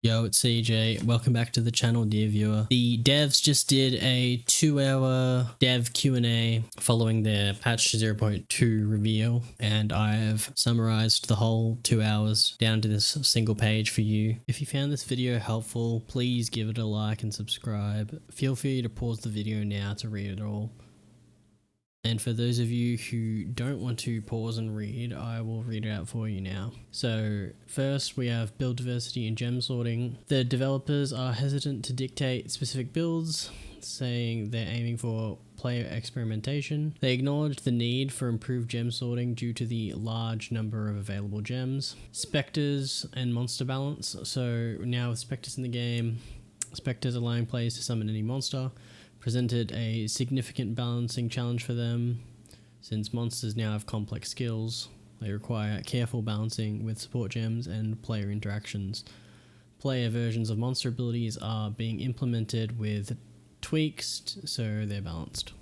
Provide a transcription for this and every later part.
Yo, it's CJ. Welcome back to the channel, dear viewer. The devs just did a 2-hour dev Q&A following their patch 0.2 reveal, and I've summarized the whole 2 hours down to this single page for you. If you found this video helpful, please give it a like and subscribe. Feel free to pause the video now to read it all. And for those of you who don't want to pause and read, I will read it out for you now. So first we have build diversity and gem sorting. The developers are hesitant to dictate specific builds, saying they're aiming for player experimentation. They acknowledge the need for improved gem sorting due to the large number of available gems. Spectres and monster balance. So now with spectres in the game, spectres allowing players to summon any monster presented a significant balancing challenge for them, since monsters now have complex skills. They require careful balancing with support gems and player interactions. Player versions of monster abilities are being implemented with tweaks so they're balanced.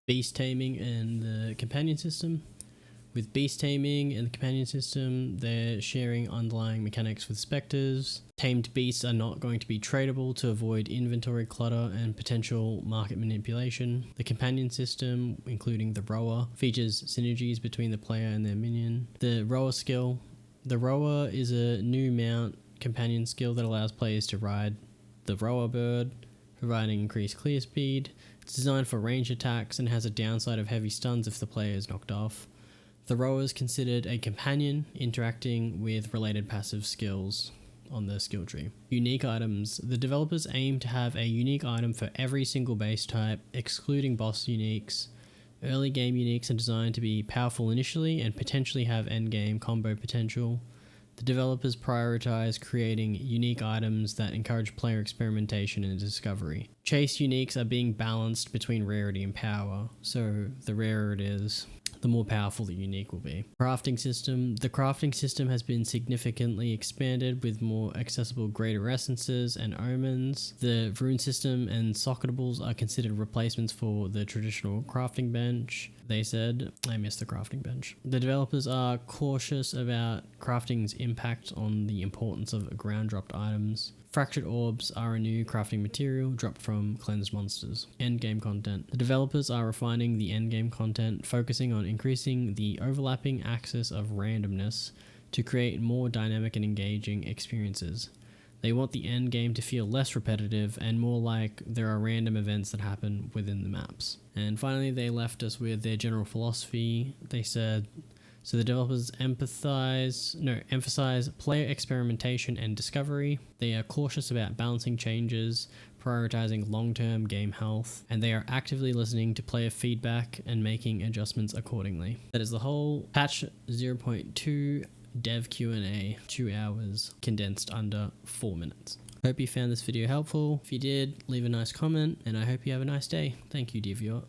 Beast taming and the companion system. With beast taming and the companion system, they're sharing underlying mechanics with spectres. Tamed beasts are not going to be tradable to avoid inventory clutter and potential market manipulation. The companion system, including the rower, features synergies between the player and their minion. The rower skill. The rower is a new mount companion skill that allows players to ride the rower bird, providing increased clear speed. It's designed for range attacks and has a downside of heavy stuns if the player is knocked off. The rower is considered a companion, interacting with related passive skills on the skill tree. Unique items. The developers aim to have a unique item for every single base type, excluding boss uniques. Early game uniques are designed to be powerful initially and potentially have endgame combo potential. The developers prioritize creating unique items that encourage player experimentation and discovery. Chase uniques are being balanced between rarity and power, so the rarer it is, the more powerful the unique will be. Crafting system. The crafting system has been significantly expanded with more accessible greater essences and omens. The rune system and socketables are considered replacements for the traditional crafting bench. They said, I missed the crafting bench. The developers are cautious about crafting's impact on the importance of ground dropped items. Fractured orbs are a new crafting material dropped from cleansed monsters. Endgame content. The developers are refining the endgame content, focusing on increasing the overlapping axis of randomness to create more dynamic and engaging experiences. They want the endgame to feel less repetitive and more like there are random events that happen within the maps. And finally, they left us with their general philosophy. They said, so the developers emphasize player experimentation and discovery. They are cautious about balancing changes, prioritizing long-term game health, and they are actively listening to player feedback and making adjustments accordingly. That is the whole patch 0.2 dev Q&A, 2 hours, condensed under 4 minutes. Hope you found this video helpful. If you did, leave a nice comment, and I hope you have a nice day. Thank you, dear viewer.